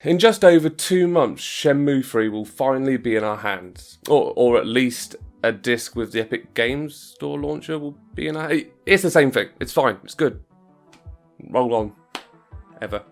In just over 2 months, Shenmue 3 will finally be in our hands. Or at least a disc with the Epic Games Store launcher will be in our hands. It's the same thing. It's fine. It's good. Roll on. Ever.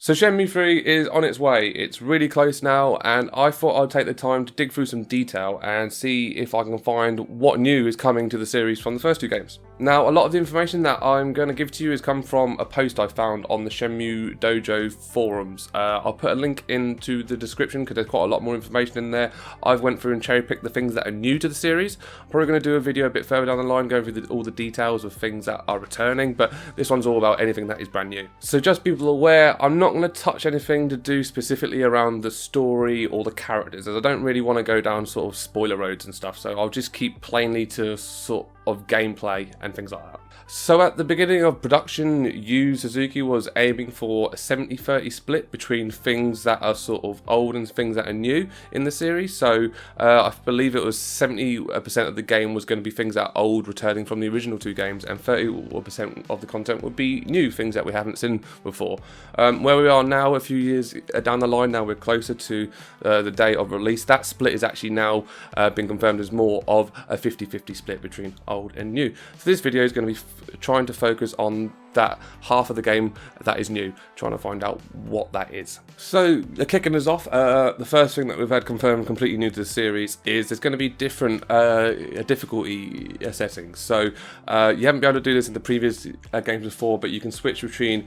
So Shenmue 3 is on its way. It's really close now, and I thought I'd take the time to dig through some detail and see if I can find what new is coming to the series from the first two games. Now, a lot of the information that I'm going to give to you has come from a post I found on the Shenmue Dojo forums. I'll put a link into the description because there's quite a lot more information in there. I've went through and cherry-picked the things that are new to the series. I'm probably going to do a video a bit further down the line going through all the details of things that are returning, but this one's all about anything that is brand new. So just people aware, I'm not going to touch anything to do specifically around the story or the characters, as I don't really want to go down sort of spoiler roads and stuff, so I'll just keep plainly to sort of gameplay and things like that. So at the beginning of production, Yu Suzuki was aiming for a 70-30 split between things that are sort of old and things that are new in the series. So I believe it was 70% of the game was going to be things that are old, returning from the original two games, and 30% of the content would be new, things that we haven't seen before. Where we are now, a few years down the line, now we're closer to the day of release. That split is actually now been confirmed as more of a 50-50 split between old and new. So this video is going to be trying to focus on that half of the game that is new, trying to find out what that is. So, kicking us off, the first thing that we've had confirmed completely new to the series is there's going to be different difficulty settings. So, you haven't been able to do this in the previous games before, but you can switch between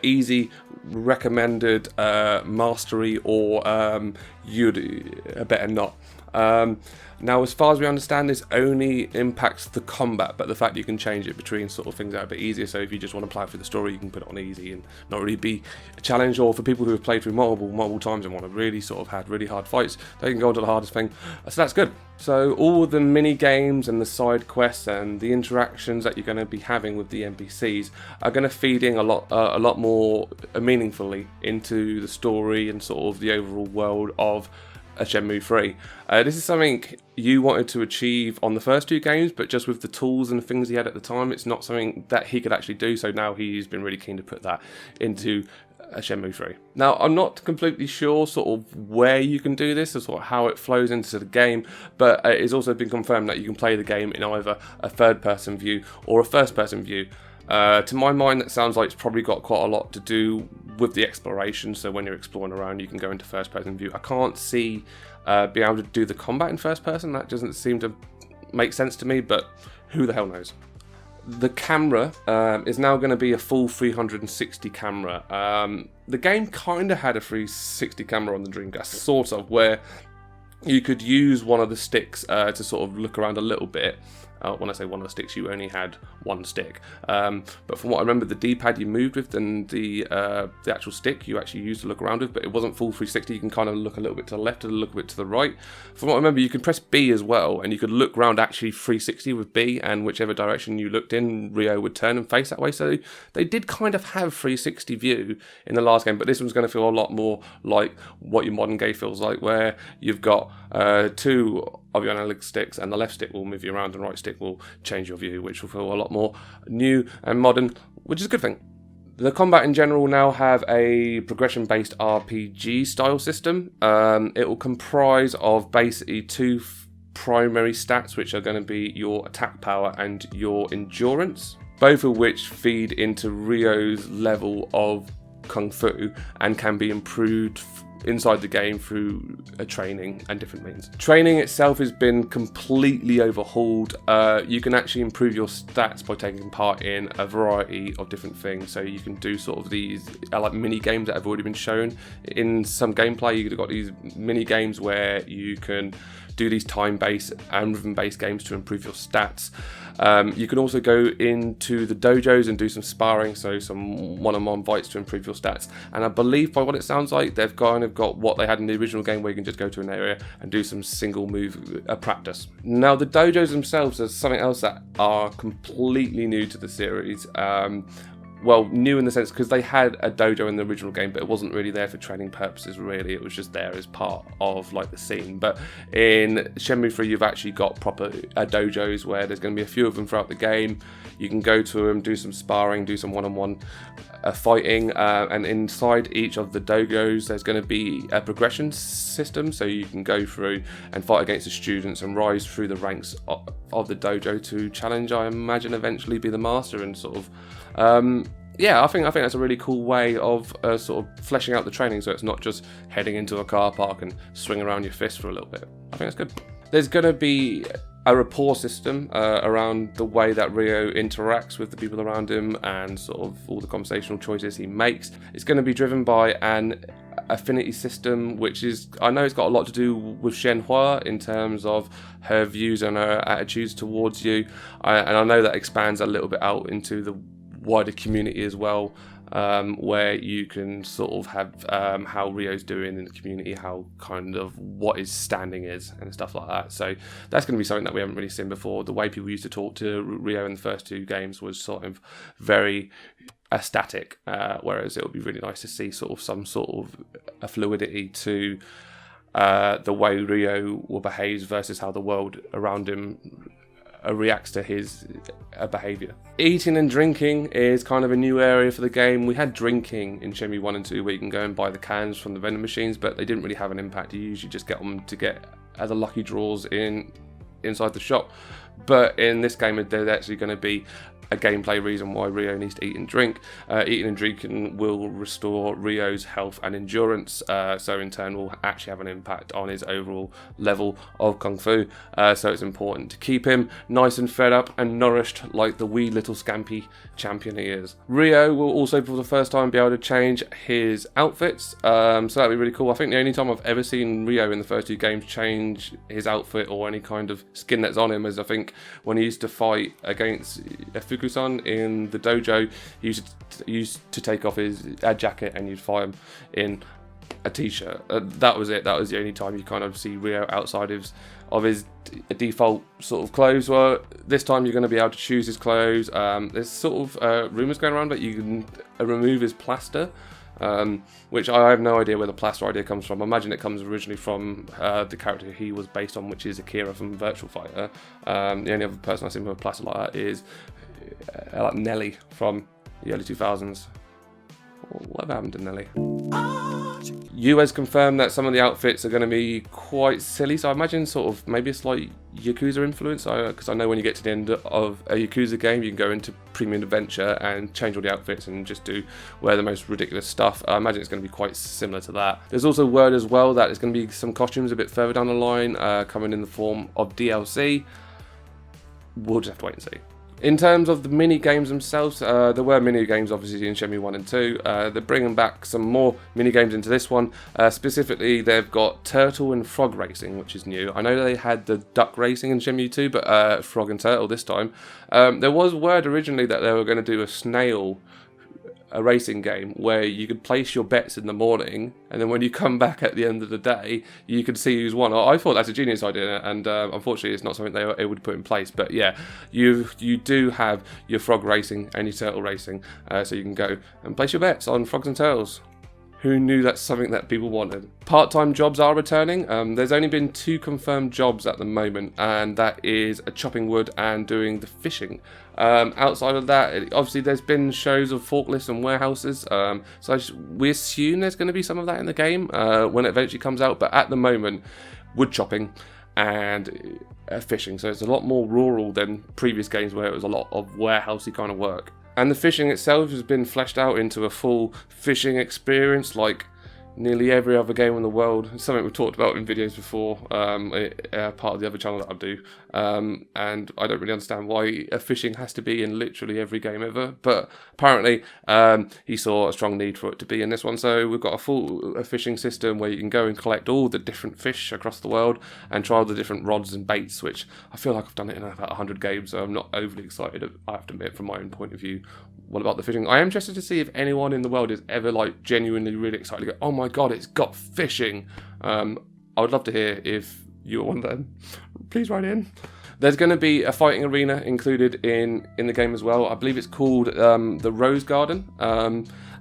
easy, recommended, mastery, or you'd better not. Now, as far as we understand, this only impacts the combat, but the fact you can change it between sort of things that are a bit easier. So if you just want to play through the story, you can put it on easy and not really be a challenge. Or for people who have played through multiple times and want to really sort of had really hard fights, they can go on to the hardest thing. So that's good. So all the mini games and the side quests and the interactions that you're going to be having with the NPCs are going to feed in a lot more meaningfully into the story and sort of the overall world of Shenmue 3. This is something you wanted to achieve on the first two games, but just with the tools and things he had at the time, it's not something that he could actually do, so now he's been really keen to put that into Shenmue 3. Now, I'm not completely sure sort of where you can do this or sort of how it flows into the game, but it has also been confirmed that you can play the game in either a third-person view or a first-person view. To my mind, that sounds like it's probably got quite a lot to do with the exploration, so when you're exploring around you can go into first person view. I can't see being able to do the combat in first person. That doesn't seem to make sense to me, but who the hell knows. The camera is now going to be a full 360 camera. The game kind of had a 360 camera on the Dreamcast, sort of, where you could use one of the sticks to sort of look around a little bit. When I say one of the sticks, you only had one stick. But from what I remember, the D-pad you moved with, and the actual stick you actually used to look around with, but it wasn't full 360. You can kind of look a little bit to the left and a little bit to the right. From what I remember, you could press B as well, and you could look around actually 360 with B, and whichever direction you looked in, Rio would turn and face that way. So they did kind of have 360 view in the last game, but this one's going to feel a lot more like what your modern game feels like, where you've got two of your analog sticks, and the left stick will move you around, and the right stick will change your view, which will feel a lot more new and modern, which is a good thing. The combat in general will now have a progression-based RPG style system. It will comprise of basically two primary stats, which are going to be your attack power and your endurance, both of which feed into Ryo's level of Kung Fu and can be improved inside the game through training and different means. Training itself has been completely overhauled. You can actually improve your stats by taking part in a variety of different things. So you can do sort of these like mini games that have already been shown in some gameplay. You've got these mini games where you can do these time-based and rhythm-based games to improve your stats. You can also go into the dojos and do some sparring, so some one-on-one fights to improve your stats. And I believe, by what it sounds like, they've kind of got what they had in the original game, where you can just go to an area and do some single move practice. Now, the dojos themselves are something else that are completely new to the series. well, new in the sense because they had a dojo in the original game, but it wasn't really there for training purposes, really. It was just there as part of like the scene. But in Shenmue 3, you've actually got proper dojos where there's going to be a few of them throughout the game. You can go to them, do some sparring, do some one-on-one fighting, and inside each of the dojos there's going to be a progression system, so you can go through and fight against the students and rise through the ranks of the dojo to challenge, I imagine, eventually be the master and sort of I think that's a really cool way of sort of fleshing out the training, so it's not just heading into a car park and swing around your fist for a little bit. I think that's good. There's going to be a rapport system around the way that Ryo interacts with the people around him and sort of all the conversational choices he makes. It's going to be driven by an affinity system, which is, I know it's got a lot to do with Shenhua in terms of her views and her attitudes towards you, and I know that expands a little bit out into the wider community as well, where you can sort of have how Ryo's doing in the community, how kind of what his standing is and stuff like that. So that's going to be something that we haven't really seen before. The way people used to talk to Ryo in the first two games was sort of very static, whereas it would be really nice to see sort of some sort of a fluidity to the way Ryo will behave versus how the world around him reacts to his behaviour. Eating and drinking is kind of a new area for the game. We had drinking in Shenmue 1 and 2 where you can go and buy the cans from the vending machines, but they didn't really have an impact. You usually just get them to get the lucky draws inside the shop. But in this game, there's actually going to be a gameplay reason why Ryo needs to eat and drink. Eating and drinking will restore Ryo's health and endurance, so in turn will actually have an impact on his overall level of Kung Fu. So it's important to keep him nice and fed up and nourished like the wee little scampy champion he is. Ryo will also for the first time be able to change his outfits, so that'll be really cool. I think the only time I've ever seen Ryo in the first two games change his outfit or any kind of skin that's on him is, I think, when he used to fight against Fukusan in the dojo. He used to take off his jacket and you'd fight him in a t-shirt. That was it. That was the only time you kind of see Ryo outside of his default sort of clothes. Well, this time you're going to be able to choose his clothes. There's sort of rumours going around that you can remove his plaster, which I have no idea where the plaster idea comes from. I imagine it comes originally from the character he was based on, which is Akira from Virtual Fighter. The only other person I've seen with a plaster like that is like Nelly from the early 2000s. Whatever happened to Nelly? You has confirmed that some of the outfits are going to be quite silly, so I imagine sort of maybe a slight Yakuza influence, because I know when you get to the end of a Yakuza game you can go into Premium Adventure and change all the outfits and just wear the most ridiculous stuff. I imagine it's going to be quite similar to that. There's also word as well that there's going to be some costumes a bit further down the line coming in the form of DLC. We'll just have to wait and see. In terms of the mini-games themselves, there were mini-games obviously in Shenmue 1 and 2. They're bringing back some more mini-games into this one. Specifically, they've got turtle and frog racing, which is new. I know they had the duck racing in Shenmue 2, but frog and turtle this time. There was word originally that they were going to do a racing game where you could place your bets in the morning, and then when you come back at the end of the day you can see who's won. I thought that's a genius idea, and unfortunately it's not something they were able to put in place. But yeah, you do have your frog racing and your turtle racing, so you can go and place your bets on frogs and turtles. Who knew that's something that people wanted? Part-time jobs are returning. There's only been 2 confirmed jobs at the moment, and that is chopping wood and doing the fishing. Outside of that, obviously there's been shows of forklifts and warehouses, so we assume there's going to be some of that in the game when it eventually comes out, but at the moment, wood chopping and fishing, so it's a lot more rural than previous games where it was a lot of warehousey kind of work. And the fishing itself has been fleshed out into a full fishing experience like nearly every other game in the world. It's something we've talked about in videos before, part of the other channel that I do, and I don't really understand why fishing has to be in literally every game ever, but apparently he saw a strong need for it to be in this one. So we've got a full fishing system where you can go and collect all the different fish across the world and try all the different rods and baits, which I feel like I've done it in about 100 games, so I'm not overly excited, I have to admit, from my own point of view. What about the fishing? I am interested to see if anyone in the world is ever like genuinely really excited to go, oh my god, it's got fishing. I would love to hear if you're one of them. Please write in. There's going to be a fighting arena included in the game as well. I believe it's called the Rose Garden,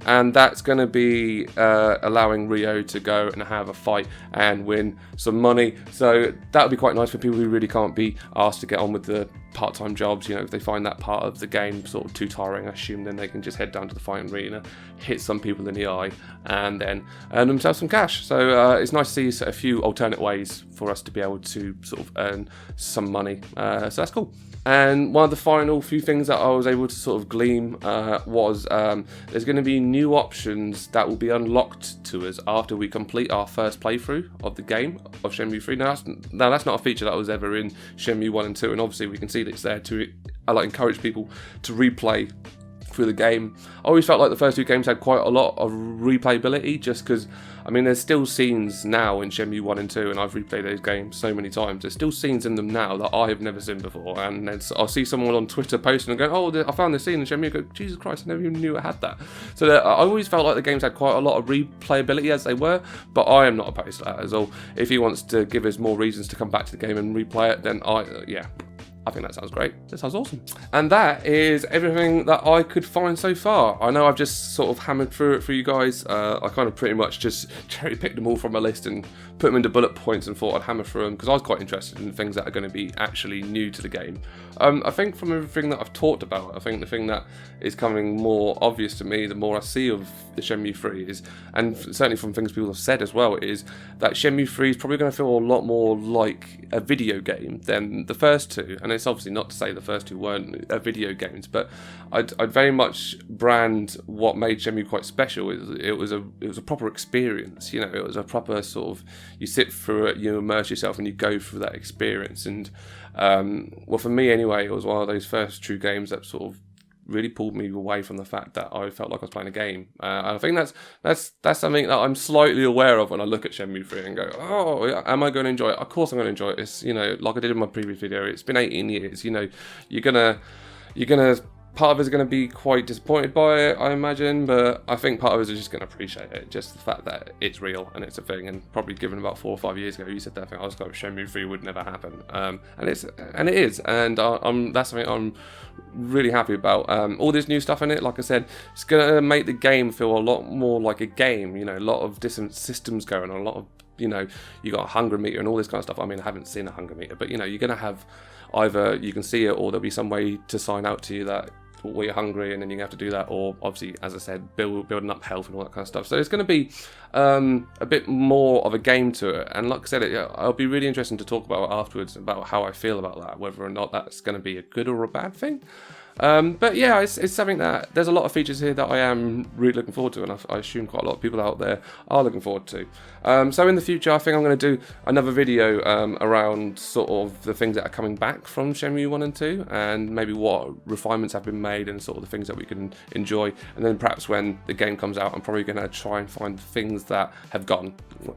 and that's going to be allowing Rio to go and have a fight and win some money. So that would be quite nice for people who really can't be asked to get on with the part-time jobs. You know, if they find that part of the game sort of too tiring, I assume, then they can just head down to the fighting arena, hit some people in the eye, and then earn themselves some cash. So it's nice to see a few alternate ways for us to be able to sort of earn some money. So that's cool. And one of the final few things that I was able to sort of glean was there's going to be new options that will be unlocked to us after we complete our first playthrough of the game of Shenmue 3. Now that's not a feature that was ever in Shenmue 1 and 2, and obviously we can see that it's there to encourage people to replay through the game. I always felt like the first two games had quite a lot of replayability, just because, I mean, there's still scenes now in Shenmue 1 and 2, and I've replayed those games so many times. There's still scenes in them now that I have never seen before, and then I'll see someone on Twitter posting and go, oh, I found this scene in Shenmue. I go, Jesus Christ, I never even knew it had that. So I always felt like the games had quite a lot of replayability as they were, but I am not opposed to that at all. If he wants to give us more reasons to come back to the game and replay it, then I think that sounds great. That sounds awesome. And that is everything that I could find so far. I know I've just sort of hammered through it for you guys. I kind of pretty much just cherry picked them all from my list and put them into bullet points and thought I'd hammer through them because I was quite interested in things that are going to be actually new to the game. I think from everything that I've talked about, I think the thing that is coming more obvious to me the more I see of the Shenmue 3 is, and certainly from things people have said as well, is that Shenmue 3 is probably going to feel a lot more like a video game than the first two. And it's obviously not to say the first two weren't video games, but I'd very much brand what made Shenmue quite special. It was a proper experience. You know, it was a proper sort of, you sit through it, you immerse yourself, and you go through that experience. And well, for me anyway, it was one of those first true games that sort of really pulled me away from the fact that I felt like I was playing a game. And I think that's something that I'm slightly aware of when I look at Shenmue 3 and go, oh, am I going to enjoy it? Of course I'm going to enjoy it. It's, you know, like I did in my previous video, it's been 18 years. You know, you're gonna part of us is going to be quite disappointed by it, I imagine, but I think part of us is just going to appreciate it. Just the fact that it's real and it's a thing, and probably given about 4 or 5 years ago, you said that thing, I was like, Shenmue 3 would never happen. And it is, and that's something I'm really happy about. All this new stuff in it, like I said, it's going to make the game feel a lot more like a game. You know, a lot of different systems going on, a lot of, you know, you got a hunger meter and all this kind of stuff. I mean, I haven't seen a hunger meter, but you know, you're going to have either you can see it or there'll be some way to sign out to you that well, you're hungry and then you have to do that, or obviously, as I said, building up health and all that kind of stuff. So it's going to be a bit more of a game to it, and like I said, it'll be really interesting to talk about afterwards about how I feel about that, whether or not that's going to be a good or a bad thing. But yeah, it's something that there's a lot of features here that I am really looking forward to, and I assume quite a lot of people out there are looking forward to. So in the future, I think I'm going to do another video around sort of the things that are coming back from Shenmue 1 and 2, and maybe what refinements have been made and sort of the things that we can enjoy. And then perhaps when the game comes out, I'm probably going to try and find things that have gone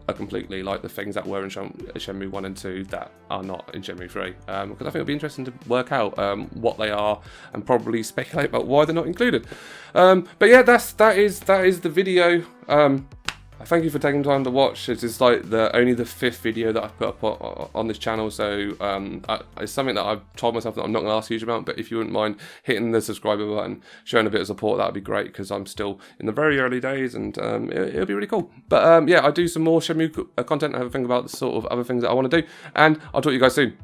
completely, like the things that were in Shenmue 1 and 2 that are not in Shenmue 3. Because I think it'll be interesting to work out what they are and probably speculate about why they're not included. But yeah, that is the video. Thank you for taking time to watch. It is like only the 5th video that I've put up on this channel, so it's something that I've told myself that I'm not going to ask a huge amount, but if you wouldn't mind hitting the subscriber button, showing a bit of support, that would be great, because I'm still in the very early days, and it'll be really cool. But yeah, I do some more Shenmue content, I have a think about the sort of other things that I want to do, and I'll talk to you guys soon.